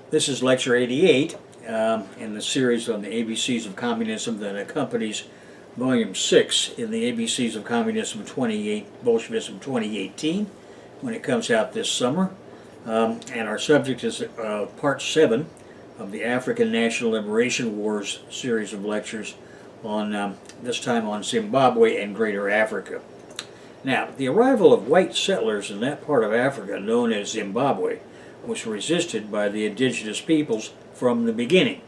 This is Lecture 88 in the series on the ABCs of Communism that accompanies Volume 6 in the ABCs of Communism Bolshevism 2018 when it comes out this summer. And our subject is Part 7 of the African National Liberation Wars series of lectures on this time on Zimbabwe and Greater Africa. Now, the arrival of white settlers in that part of Africa known as Zimbabwe was resisted by the indigenous peoples from the beginning,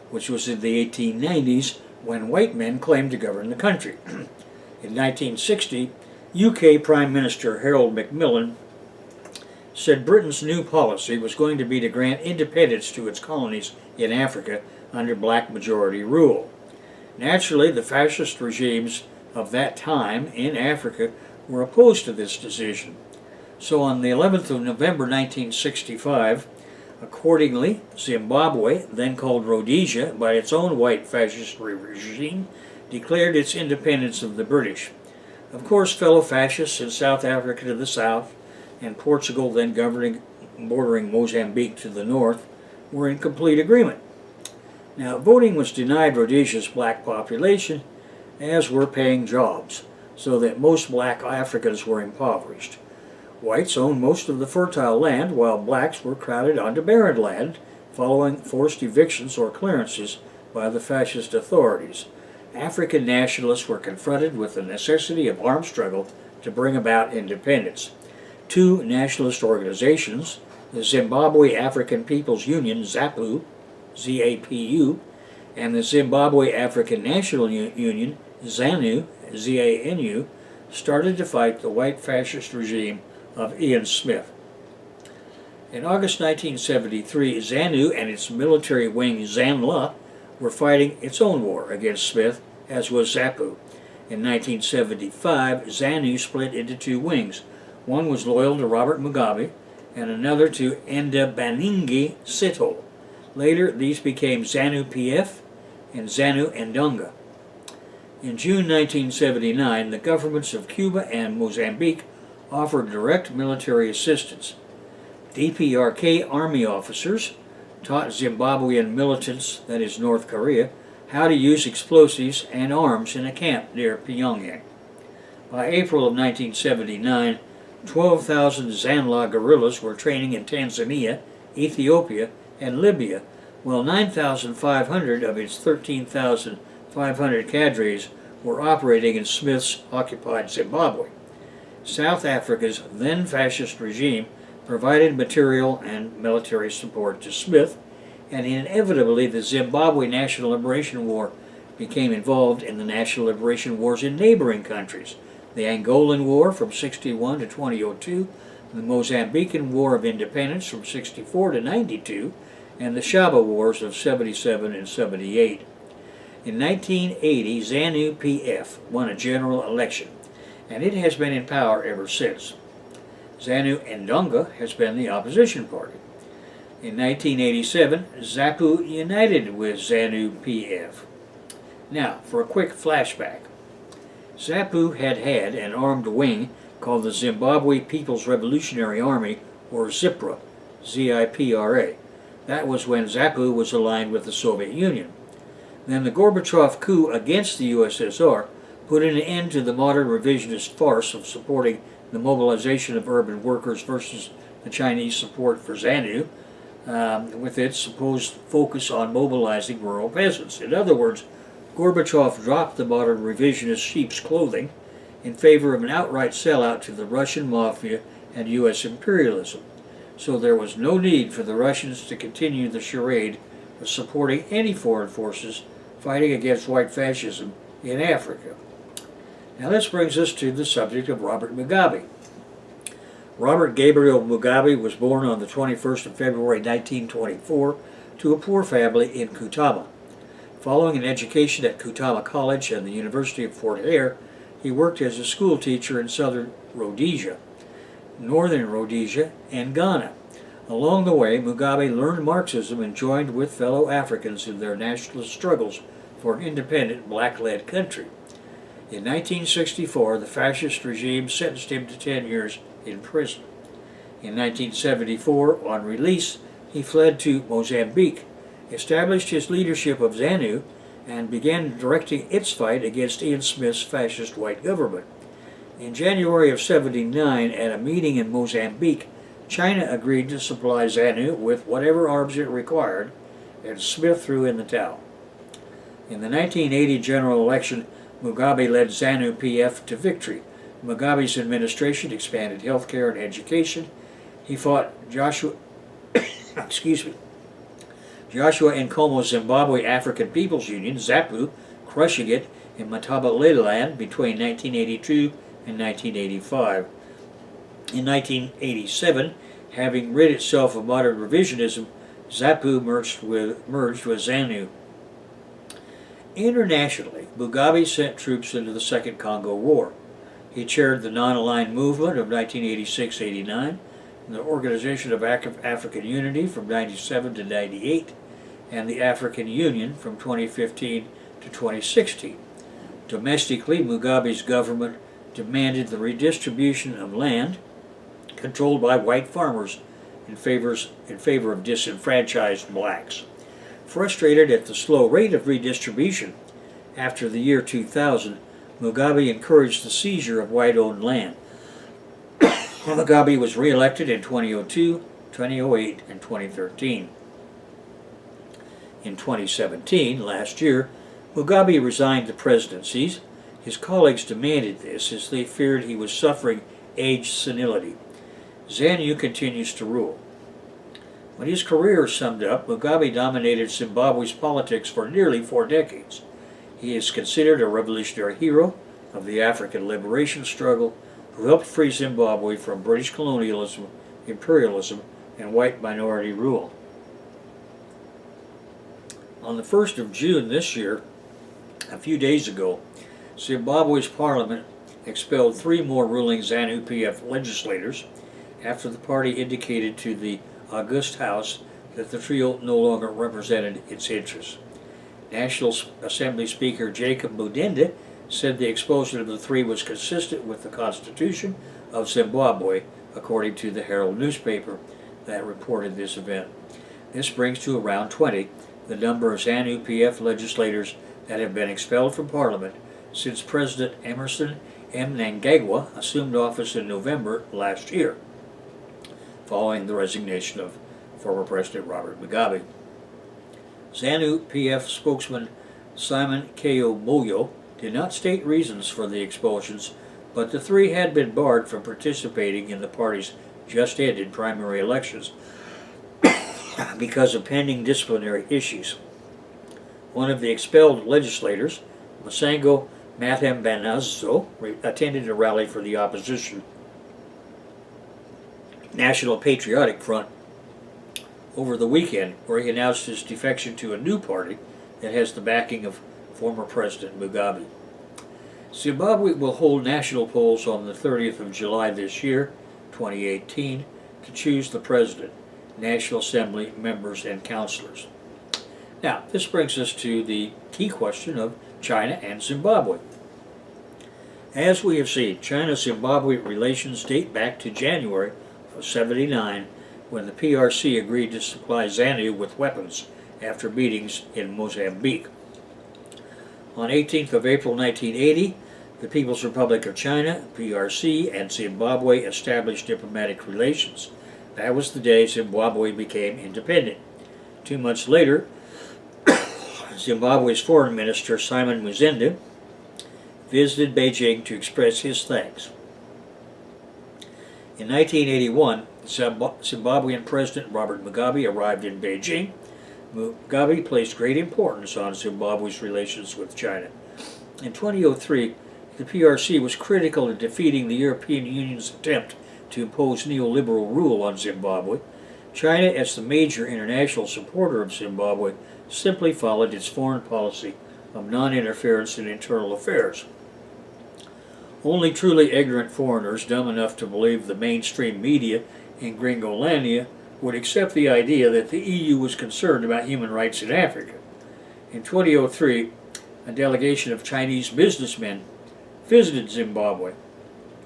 which was in the 1890s when white men claimed to govern the country. In 1960, UK Prime Minister Harold Macmillan said Britain's new policy was going to be to grant independence to its colonies in Africa under black majority rule. Naturally, the fascist regimes of that time in Africa were opposed to this decision. So on the 11th of November 1965, accordingly, Zimbabwe, then called Rhodesia by its own white fascist regime, declared its independence of the British. Of course, fellow fascists in South Africa to the south and Portugal, then bordering Mozambique to the north, were in complete agreement. Now, voting was denied Rhodesia's black population, as were paying jobs, so that most black Africans were impoverished. Whites owned most of the fertile land, while blacks were crowded onto barren land, following forced evictions or clearances by the fascist authorities. African nationalists were confronted with the necessity of armed struggle to bring about independence. Two nationalist organizations, the Zimbabwe African People's Union, ZAPU, Z-A-P-U, and the Zimbabwe African National Union, ZANU, Z-A-N-U, started to fight the white fascist regime of Ian Smith. In August 1973, ZANU and its military wing ZANLA were fighting its own war against Smith, as was ZAPU. In 1975, ZANU split into two wings. One was loyal to Robert Mugabe, and another to Ndabaningi Sithole. Later, these became ZANU-PF and ZANU-Ndonga. In June 1979, the governments of Cuba and Mozambique offered direct military assistance. DPRK Army officers taught Zimbabwean militants, that is North Korea, how to use explosives and arms in a camp near Pyongyang. By April of 1979, 12,000 ZANLA guerrillas were training in Tanzania, Ethiopia, and Libya, while 9,500 of its 13,500 cadres were operating in Smith's occupied Zimbabwe. South Africa's then fascist regime provided material and military support to Smith, and inevitably the Zimbabwe National Liberation War became involved in the National Liberation Wars in neighboring countries. The Angolan War from 61 to 2002, the Mozambican War of Independence from 64 to 92, and the Shaba Wars of 77 and 78. In 1980, ZANU-PF won a general election, and it has been in power ever since. ZANU-Ndonga has been the opposition party. In 1987, ZAPU united with ZANU-PF. Now, for a quick flashback. ZAPU had an armed wing called the Zimbabwe People's Revolutionary Army, or ZIPRA, Z-I-P-R-A. That was when ZAPU was aligned with the Soviet Union. Then the Gorbachev coup against the USSR put an end to the modern revisionist farce of supporting the mobilization of urban workers versus the Chinese support for ZANU, with its supposed focus on mobilizing rural peasants. In other words, Gorbachev dropped the modern revisionist sheep's clothing in favor of an outright sellout to the Russian mafia and U.S. imperialism. So there was no need for the Russians to continue the charade of supporting any foreign forces fighting against white fascism in Africa. Now this brings us to the subject of Robert Mugabe. Robert Gabriel Mugabe was born on the 21st of February 1924 to a poor family in Kutama. Following an education at Kutama College and the University of Fort Hare, he worked as a school teacher in southern Rhodesia, northern Rhodesia, and Ghana. Along the way, Mugabe learned Marxism and joined with fellow Africans in their nationalist struggles for an independent black-led country. In 1964, the fascist regime sentenced him to 10 years in prison. In 1974, on release, he fled to Mozambique, established his leadership of ZANU, and began directing its fight against Ian Smith's fascist white government. In January of '79, at a meeting in Mozambique, China agreed to supply ZANU with whatever arms it required, and Smith threw in the towel. In the 1980 general election, Mugabe led ZANU-PF to victory. Mugabe's administration expanded healthcare and education. He fought Joshua Nkomo's Zimbabwe African People's Union, ZAPU, crushing it in Matabeleland between 1982 and 1985. In 1987, having rid itself of modern revisionism, ZAPU merged with ZANU. Internationally, Mugabe sent troops into the Second Congo War. He chaired the Non-Aligned Movement of 1986-89, the Organization of African Unity from 97 to 98, and the African Union from 2015 to 2016. Domestically, Mugabe's government demanded the redistribution of land controlled by white farmers in favor of disenfranchised blacks. Frustrated at the slow rate of redistribution, after the year 2000, Mugabe encouraged the seizure of white-owned land. Mugabe was re-elected in 2002, 2008, and 2013. In 2017, last year, Mugabe resigned the presidencies. His colleagues demanded this as they feared he was suffering age senility. ZANU continues to rule. When his career is summed up, Mugabe dominated Zimbabwe's politics for nearly 4 decades. He is considered a revolutionary hero of the African liberation struggle who helped free Zimbabwe from British colonialism, imperialism, and white minority rule. On the 1st of June this year, a few days ago, Zimbabwe's parliament expelled 3 more ruling ZANU-PF legislators after the party indicated to the August House that the trio no longer represented its interests. National Assembly Speaker Jacob Mudende said the expulsion of the 3 was consistent with the Constitution of Zimbabwe, according to the Herald newspaper that reported this event. This brings to around 20 the number of ZANU-PF legislators that have been expelled from Parliament since President Emerson Mnangagwa assumed office in November last year, following the resignation of former President Robert Mugabe. ZANU-PF spokesman Simon Keyo Moyo did not state reasons for the expulsions, but the 3 had been barred from participating in the party's just-ended primary elections because of pending disciplinary issues. One of the expelled legislators, Masango Mathembanazo, attended a rally for the opposition National Patriotic Front over the weekend, where he announced his defection to a new party that has the backing of former President Mugabe. Zimbabwe will hold national polls on the 30th of July this year, 2018, to choose the president, National Assembly members, and councillors. Now, this brings us to the key question of China and Zimbabwe. As we have seen, China-Zimbabwe relations date back to January of '79, when the PRC agreed to supply ZANU with weapons after meetings in Mozambique. On 18th of April 1980, the People's Republic of China, PRC, and Zimbabwe established diplomatic relations. That was the day Zimbabwe became independent. 2 months later, Zimbabwe's Foreign Minister Simon Muzende visited Beijing to express his thanks. In 1981, Zimbabwean President Robert Mugabe arrived in Beijing. Mugabe placed great importance on Zimbabwe's relations with China. In 2003, the PRC was critical in defeating the European Union's attempt to impose neoliberal rule on Zimbabwe. China, as the major international supporter of Zimbabwe, simply followed its foreign policy of non-interference in internal affairs. Only truly ignorant foreigners, dumb enough to believe the mainstream media in Gringolandia, would accept the idea that the EU was concerned about human rights in Africa. In 2003, a delegation of Chinese businessmen visited Zimbabwe,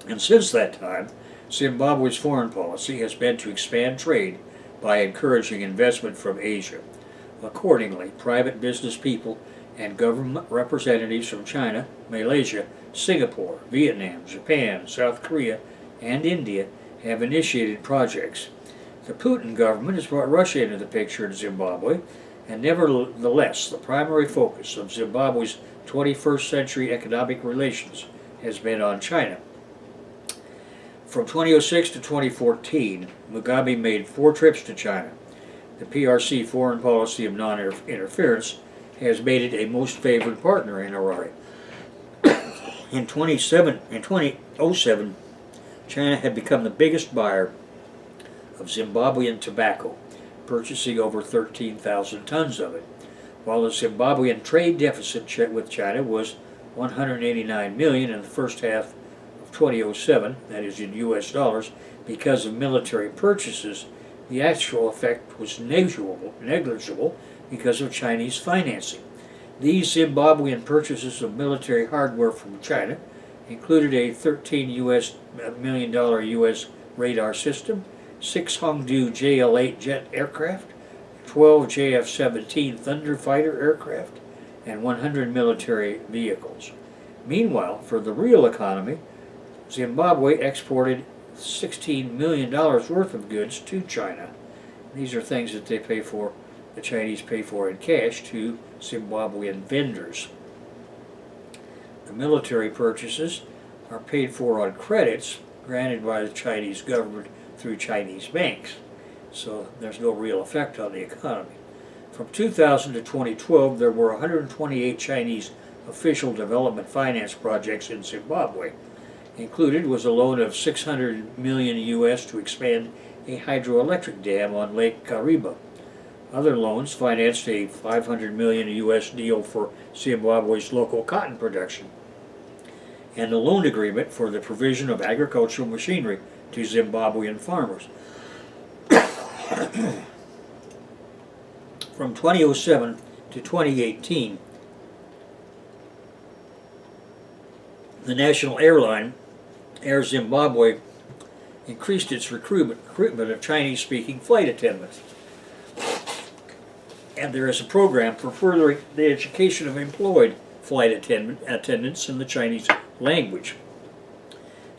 and since that time, Zimbabwe's foreign policy has been to expand trade by encouraging investment from Asia. Accordingly, private business people and government representatives from China, Malaysia, Singapore, Vietnam, Japan, South Korea, and India have initiated projects. The Putin government has brought Russia into the picture in Zimbabwe, and nevertheless, the primary focus of Zimbabwe's 21st century economic relations has been on China. From 2006 to 2014, Mugabe made 4 trips to China. The PRC foreign policy of non-interference has made it a most favored partner in Harare. In 2007, China had become the biggest buyer of Zimbabwean tobacco, purchasing over 13,000 tons of it, while the Zimbabwean trade deficit with China was $189 million in the first half of 2007, that is in US dollars. Because of military purchases, the actual effect was negligible because of Chinese financing. These Zimbabwean purchases of military hardware from China included a $13 million US radar system, 6 Hongdu JL-8 jet aircraft, 12 JF-17 Thunder fighter aircraft, and 100 military vehicles. Meanwhile, for the real economy, Zimbabwe exported $16 million worth of goods to China. These are things that they pay for, the Chinese pay for in cash to Zimbabwean vendors. The military purchases are paid for on credits granted by the Chinese government through Chinese banks, so there's no real effect on the economy. From 2000 to 2012, there were 128 Chinese official development finance projects in Zimbabwe. Included was a loan of $600 million US to expand a hydroelectric dam on Lake Kariba. Other loans financed a $500 million US deal for Zimbabwe's local cotton production, and a loan agreement for the provision of agricultural machinery to Zimbabwean farmers. From 2007 to 2018, the national airline, Air Zimbabwe, increased its recruitment of Chinese-speaking flight attendants. And there is a program for furthering the education of employed flight attendants in the Chinese language.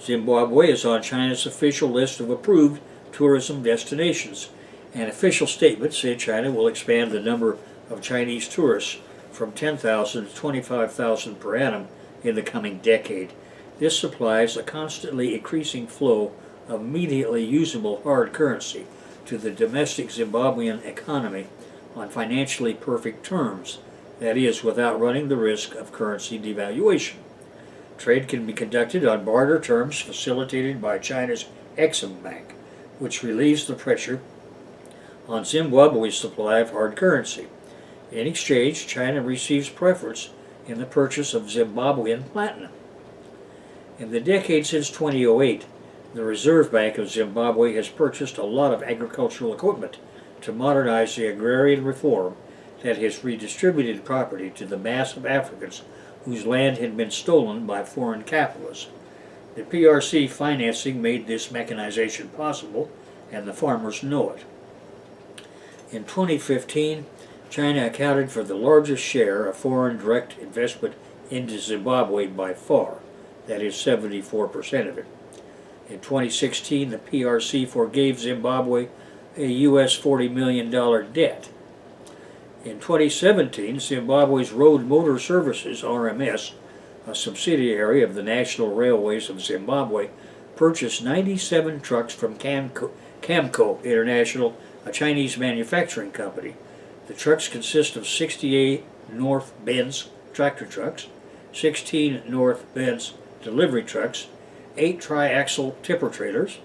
Zimbabwe is on China's official list of approved tourism destinations, and official statements say China will expand the number of Chinese tourists from 10,000 to 25,000 per annum in the coming decade. This supplies a constantly increasing flow of immediately usable hard currency to the domestic Zimbabwean economy on financially perfect terms, that is, without running the risk of currency devaluation. Trade can be conducted on barter terms facilitated by China's Exim Bank, which relieves the pressure on Zimbabwe's supply of hard currency. In exchange, China receives preference in the purchase of Zimbabwean platinum. In the decade since 2008, the Reserve Bank of Zimbabwe has purchased a lot of agricultural equipment to modernize the agrarian reform that has redistributed property to the mass of Africans whose land had been stolen by foreign capitalists. The PRC financing made this mechanization possible, and the farmers know it. In 2015, China accounted for the largest share of foreign direct investment into Zimbabwe by far, that is 74% of it. In 2016, the PRC forgave Zimbabwe a US $40 million debt. In 2017, Zimbabwe's Road Motor Services, RMS, a subsidiary of the National Railways of Zimbabwe, purchased 97 trucks from Camco International, a Chinese manufacturing company. The trucks consist of 68 North Benz tractor trucks, 16 North Benz delivery trucks, 8 tri-axle tipper trailers,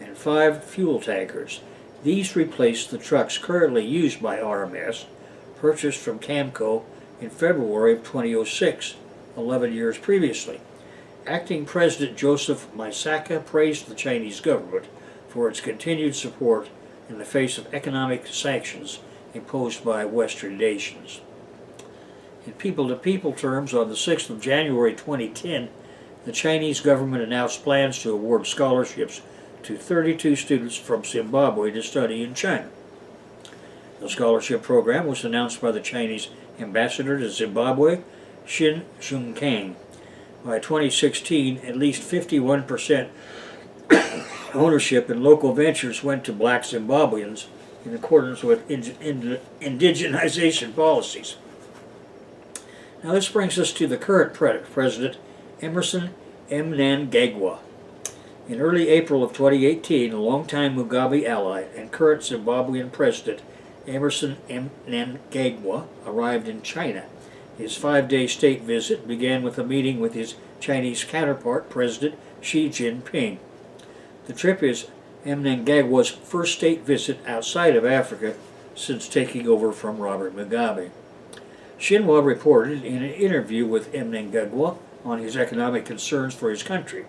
and 5 fuel tankers. These replaced the trucks currently used by RMS, purchased from Camco in February of 2006, 11 years previously. Acting President Joseph Maisaka praised the Chinese government for its continued support in the face of economic sanctions imposed by Western nations. In people-to-people terms, on the 6th of January 2010, the Chinese government announced plans to award scholarships to 32 students from Zimbabwe to study in China. The scholarship program was announced by the Chinese ambassador to Zimbabwe, Shin Kang. By 2016, at least 51% ownership in local ventures went to black Zimbabweans in accordance with indigenization policies. Now this brings us to the current president, Emerson Mnangagwa. In early April of 2018, a longtime Mugabe ally and current Zimbabwean president, Emerson Mnangagwa, arrived in China. His 5-day state visit began with a meeting with his Chinese counterpart, President Xi Jinping. The trip is Mnangagwa's first state visit outside of Africa since taking over from Robert Mugabe. Xinhua reported in an interview with Mnangagwa on his economic concerns for his country.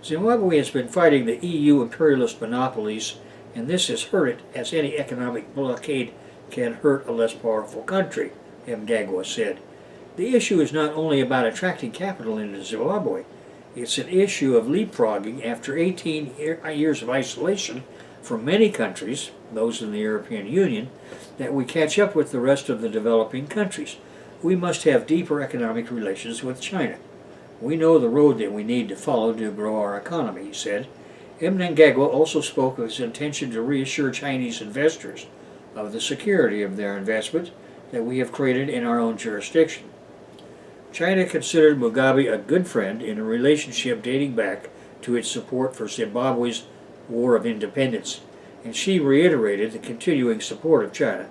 Zimbabwe has been fighting the EU imperialist monopolies, and this has hurt it as any economic blockade can hurt a less powerful country, Mnangagwa said. The issue is not only about attracting capital into Zimbabwe, it's an issue of leapfrogging after 18 years of isolation from many countries, those in the European Union, that we catch up with the rest of the developing countries. We must have deeper economic relations with China. We know the road that we need to follow to grow our economy, he said. Mnangagwa also spoke of his intention to reassure Chinese investors of the security of their investment that we have created in our own jurisdiction. China considered Mugabe a good friend in a relationship dating back to its support for Zimbabwe's War of Independence, and she reiterated the continuing support of China.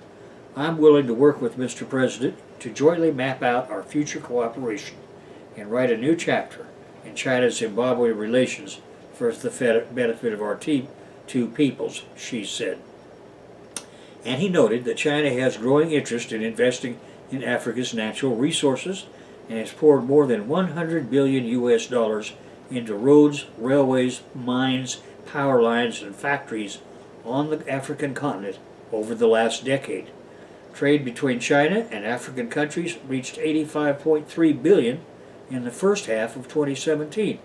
I'm willing to work with Mr. President to jointly map out our future cooperation and write a new chapter in China-Zimbabwe relations for the benefit of our two peoples, she said. And he noted that China has growing interest in investing in Africa's natural resources and has poured more than $100 billion into roads, railways, mines, power lines, and factories on the African continent over the last decade. Trade between China and African countries reached $85.3 billion in the first half of 2017.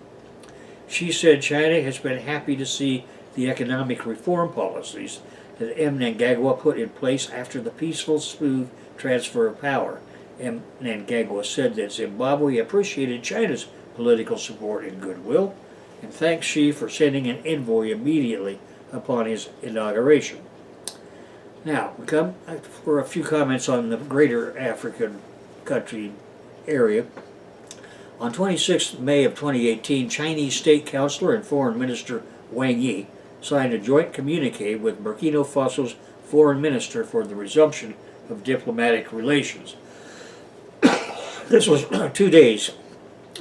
She said China has been happy to see the economic reform policies that Mnangagwa put in place after the peaceful, smooth transfer of power. Mnangagwa said that Zimbabwe appreciated China's political support and goodwill, and thanked Xi for sending an envoy immediately upon his inauguration. Now, we come for a few comments on the greater African country area. On 26 May of 2018, Chinese State Councilor and Foreign Minister Wang Yi signed a joint communique with Burkina Faso's Foreign Minister for the resumption of diplomatic relations. This was 2 days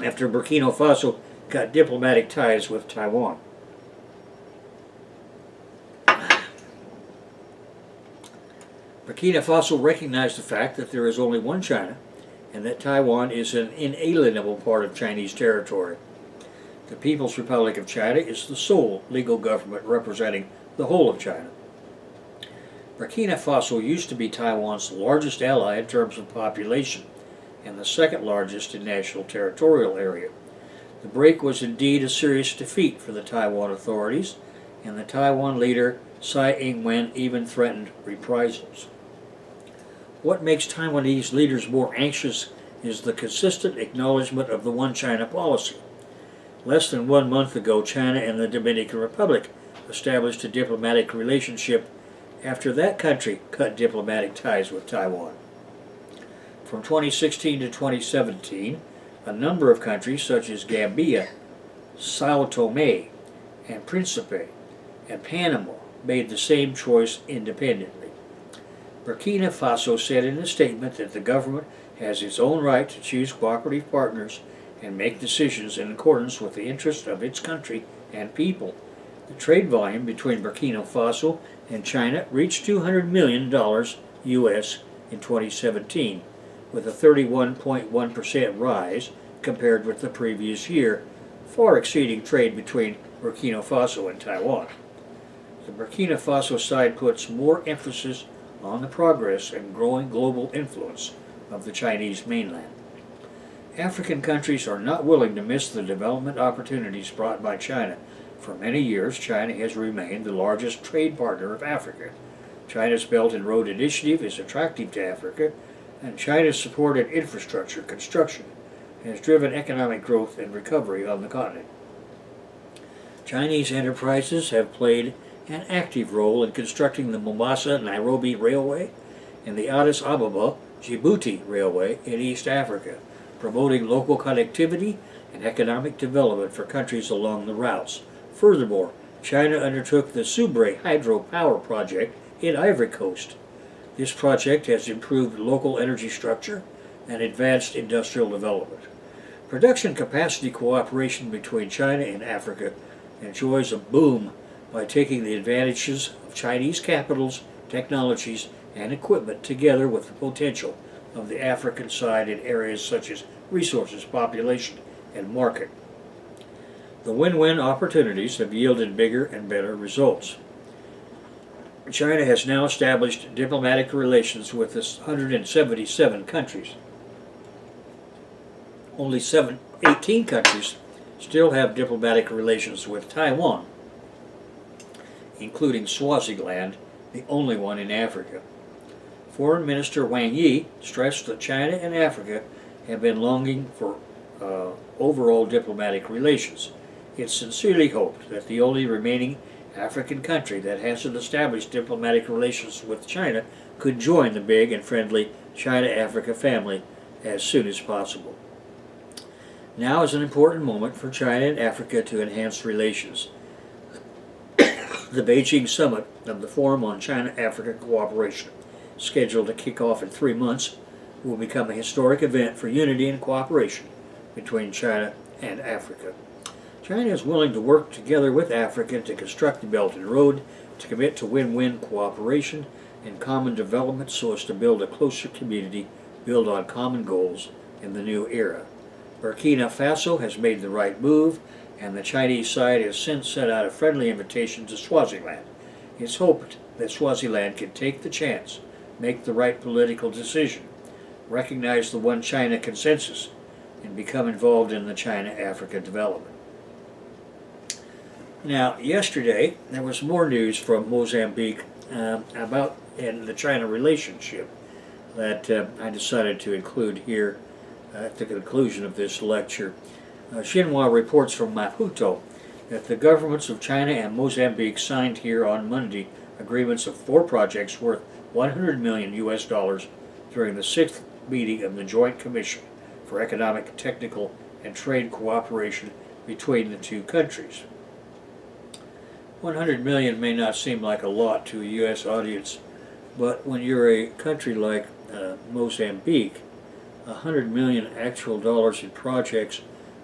after Burkina Faso cut diplomatic ties with Taiwan. Burkina Faso recognized the fact that there is only one China and that Taiwan is an inalienable part of Chinese territory. The People's Republic of China is the sole legal government representing the whole of China. Burkina Faso used to be Taiwan's largest ally in terms of population and the second largest in national territorial area. The break was indeed a serious defeat for the Taiwan authorities, and the Taiwan leader Tsai Ing-wen even threatened reprisals. What makes Taiwanese leaders more anxious is the consistent acknowledgement of the One China policy. Less than 1 month ago, China and the Dominican Republic established a diplomatic relationship after that country cut diplomatic ties with Taiwan. From 2016 to 2017, a number of countries such as Gambia, Sao Tome and Principe, and Panama made the same choice independently. Burkina Faso said in a statement that the government has its own right to choose cooperative partners and make decisions in accordance with the interests of its country and people. The trade volume between Burkina Faso and China reached $200 million US in 2017, with a 31.1% rise compared with the previous year, far exceeding trade between Burkina Faso and Taiwan. The Burkina Faso side puts more emphasis on the progress and growing global influence of the Chinese mainland. African countries are not willing to miss the development opportunities brought by China. For many years, China has remained the largest trade partner of Africa. China's Belt and Road Initiative is attractive to Africa, and China's support in infrastructure construction has driven economic growth and recovery on the continent. Chinese enterprises have played an active role in constructing the Mombasa-Nairobi Railway and the Addis Ababa-Djibouti Railway in East Africa, promoting local connectivity and economic development for countries along the routes. Furthermore, China undertook the Subre hydropower project in Ivory Coast. This project has improved local energy structure and advanced industrial development. Production capacity cooperation between China and Africa enjoys a boom by taking the advantages of Chinese capitals, technologies, and equipment together with the potential of the African side in areas such as resources, population, and market. The win-win opportunities have yielded bigger and better results. China has now established diplomatic relations with 177 countries. Only 18 countries still have diplomatic relations with Taiwan, including Swaziland, the only one in Africa. Foreign Minister Wang Yi stressed that China and Africa have been longing for overall diplomatic relations. It's sincerely hoped that the only remaining African country that hasn't established diplomatic relations with China could join the big and friendly China-Africa family as soon as possible. Now is an important moment for China and Africa to enhance relations. The Beijing Summit of the Forum on China-Africa Cooperation, scheduled to kick off in 3 months, will become a historic event for unity and cooperation between China and Africa. China is willing to work together with Africa to construct the Belt and Road, to commit to win-win cooperation and common development so as to build a closer community built on common goals in the new era. Burkina Faso has made the right move, and the Chinese side has since sent out a friendly invitation to Swaziland. It's hoped that Swaziland can take the chance, make the right political decision, recognize the One China consensus, and become involved in the China-Africa development. Now, yesterday, there was more news from Mozambique about the China relationship that I decided to include here at the conclusion of this lecture. Xinhua reports from Maputo that the governments of China and Mozambique signed here on Monday agreements of 4 projects worth $100 million during the 6th meeting of the Joint Commission for Economic, Technical, and Trade Cooperation between the two countries. 100 million may not seem like a lot to a U.S. audience, but when you're a country like Mozambique, 100 million actual dollars in projects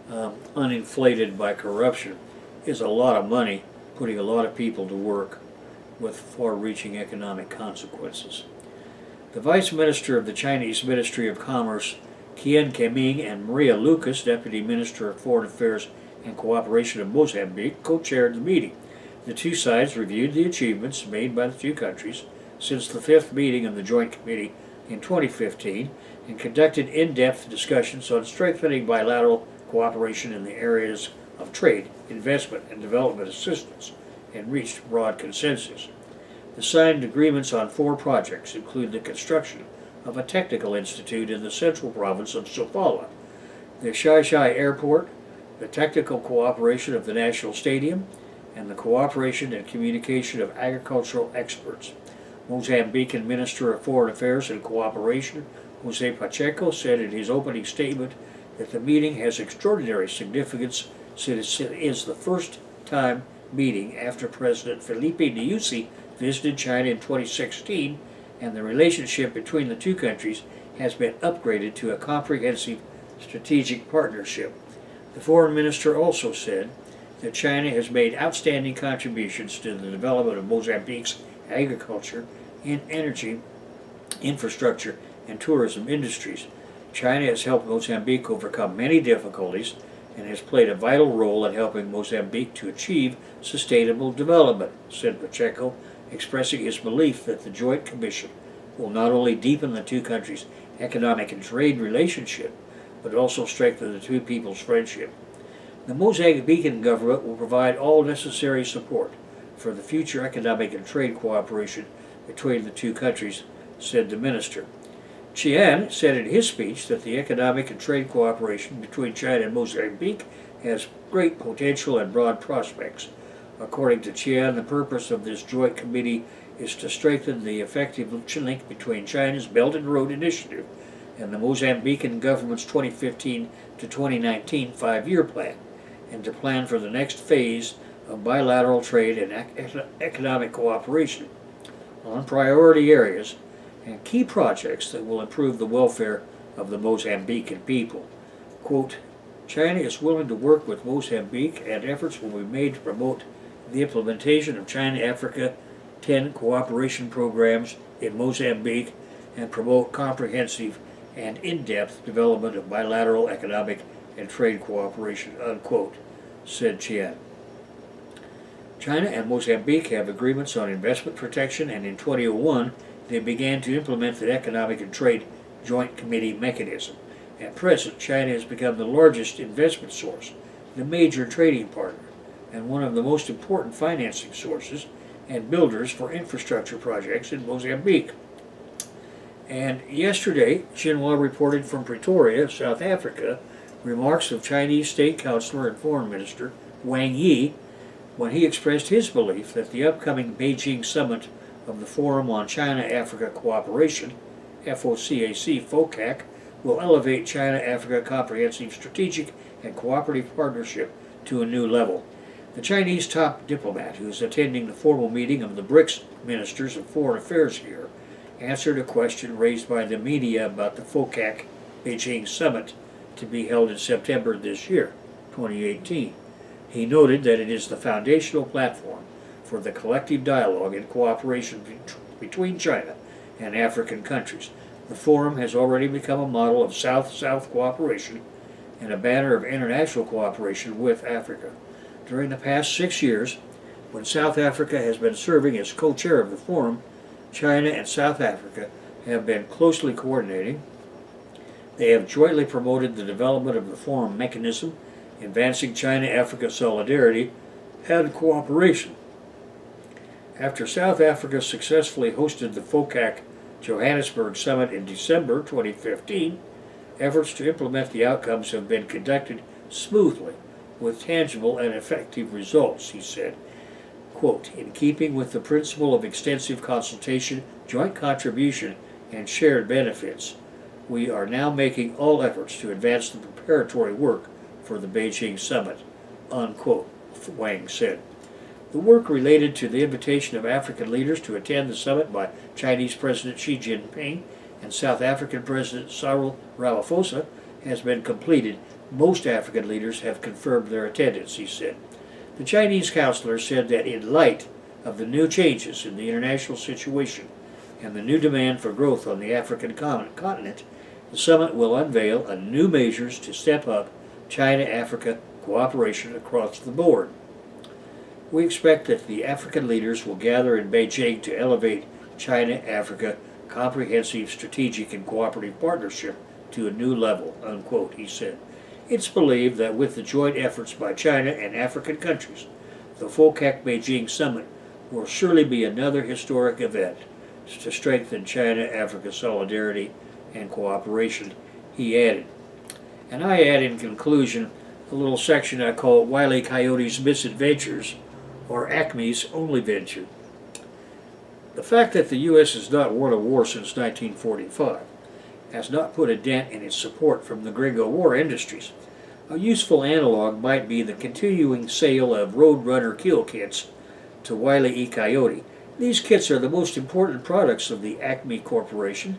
uninflated by corruption is a lot of money, putting a lot of people to work with far-reaching economic consequences. The Vice Minister of the Chinese Ministry of Commerce, Qian Keming, and Maria Lucas, Deputy Minister of Foreign Affairs and Cooperation of Mozambique, co-chaired the meeting. The two sides reviewed the achievements made by the two countries since the 5th meeting of the Joint Committee in 2015 and conducted in-depth discussions on strengthening bilateral cooperation in the areas of trade, investment, and development assistance, and reached broad consensus. The signed agreements on 4 projects include the construction of a technical institute in the central province of Sofala, the Xai-Xai Airport, the technical cooperation of the National Stadium, and the cooperation and communication of agricultural experts. Mozambican Minister of Foreign Affairs and Cooperation, Jose Pacheco, said in his opening statement that the meeting has extraordinary significance since it is the first time meeting after President Felipe Nyusi visited China in 2016, and the relationship between the two countries has been upgraded to a comprehensive strategic partnership. The foreign minister also said that China has made outstanding contributions to the development of Mozambique's agriculture and energy, infrastructure, and tourism industries. China has helped Mozambique overcome many difficulties and has played a vital role in helping Mozambique to achieve sustainable development, said Pacheco, expressing his belief that the Joint Commission will not only deepen the two countries' economic and trade relationship, but also strengthen the two people's friendship. The Mozambican government will provide all necessary support for the future economic and trade cooperation between the two countries, said the minister. Chiang said in his speech that the economic and trade cooperation between China and Mozambique has great potential and broad prospects. According to Chiang, the purpose of this joint committee is to strengthen the effective link between China's Belt and Road Initiative and the Mozambican government's 2015 to 2019 five-year plan, and to plan for the next phase of bilateral trade and economic cooperation on priority areas and key projects that will improve the welfare of the Mozambican people. Quote, China is willing to work with Mozambique, and efforts will be made to promote the implementation of China-Africa 10 cooperation programs in Mozambique and promote comprehensive and in-depth development of bilateral economic and trade cooperation, unquote, said Chiang. China and Mozambique have agreements on investment protection, and in 2001 they began to implement the Economic and Trade Joint Committee mechanism. At present, China has become the largest investment source, the major trading partner, and one of the most important financing sources and builders for infrastructure projects in Mozambique. And yesterday, Xinhua reported from Pretoria, South Africa, remarks of Chinese State Councilor and Foreign Minister Wang Yi when he expressed his belief that the upcoming Beijing Summit of the Forum on China-Africa Cooperation, FOCAC, will elevate China-Africa Comprehensive Strategic and Cooperative Partnership to a new level. The Chinese top diplomat, who is attending the formal meeting of the BRICS Ministers of Foreign Affairs here, answered a question raised by the media about the FOCAC Beijing Summit to be held in September this year, 2018. He noted that it is the foundational platform for the collective dialogue and cooperation between China and African countries. The forum has already become a model of South-South cooperation and a banner of international cooperation with Africa. During the past 6 years, when South Africa has been serving as co-chair of the forum, China and South Africa have been closely coordinating. They have jointly promoted the development of the forum mechanism, advancing China-Africa solidarity and cooperation. After South Africa successfully hosted the FOCAC Johannesburg Summit in December 2015, efforts to implement the outcomes have been conducted smoothly with tangible and effective results, he said. Quote, in keeping with the principle of extensive consultation, joint contribution, and shared benefits, we are now making all efforts to advance the preparatory work for the Beijing Summit, unquote, Wang said. The work related to the invitation of African leaders to attend the summit by Chinese President Xi Jinping and South African President Cyril Ramaphosa has been completed. Most African leaders have confirmed their attendance, he said. The Chinese counselor said that in light of the new changes in the international situation and the new demand for growth on the African continent, the summit will unveil new measures to step up China-Africa cooperation across the board. We expect that the African leaders will gather in Beijing to elevate China-Africa comprehensive strategic and cooperative partnership to a new level, unquote, he said. It's believed that with the joint efforts by China and African countries, the FOCAC Beijing Summit will surely be another historic event to strengthen China-Africa solidarity and cooperation, he added. And I add in conclusion a little section I call Wile E. Coyote's Misadventures, or Acme's Only Venture. The fact that the U.S. has not won a war since 1945 has not put a dent in its support from the gringo war industries. A useful analog might be the continuing sale of Roadrunner kill kits to Wile E. Coyote. These kits are the most important products of the Acme Corporation,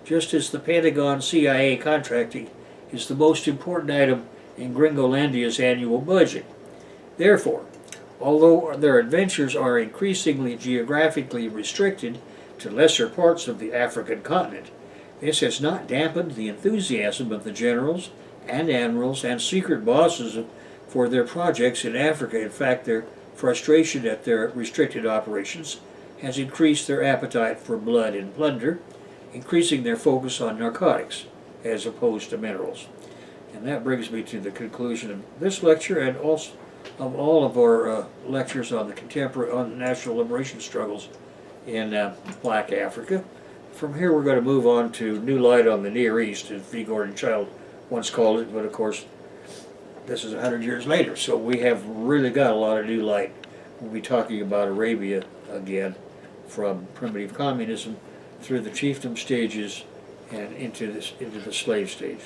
just as the Pentagon CIA contracting is the most important item in Gringolandia's annual budget. Therefore, although their adventures are increasingly geographically restricted to lesser parts of the African continent, this has not dampened the enthusiasm of the generals and admirals and secret bosses for their projects in Africa. In fact, their frustration at their restricted operations has increased their appetite for blood and plunder, increasing their focus on narcotics as opposed to minerals. And that brings me to the conclusion of this lecture and also of all of our lectures on the national liberation struggles in Black Africa. From here we're going to move on to New Light on the Near East, as V. Gordon Childe once called it, but of course this is 100 years later, so we have really got a lot of new light. We'll be talking about Arabia again, from primitive communism through the chiefdom stages and into the slave stage.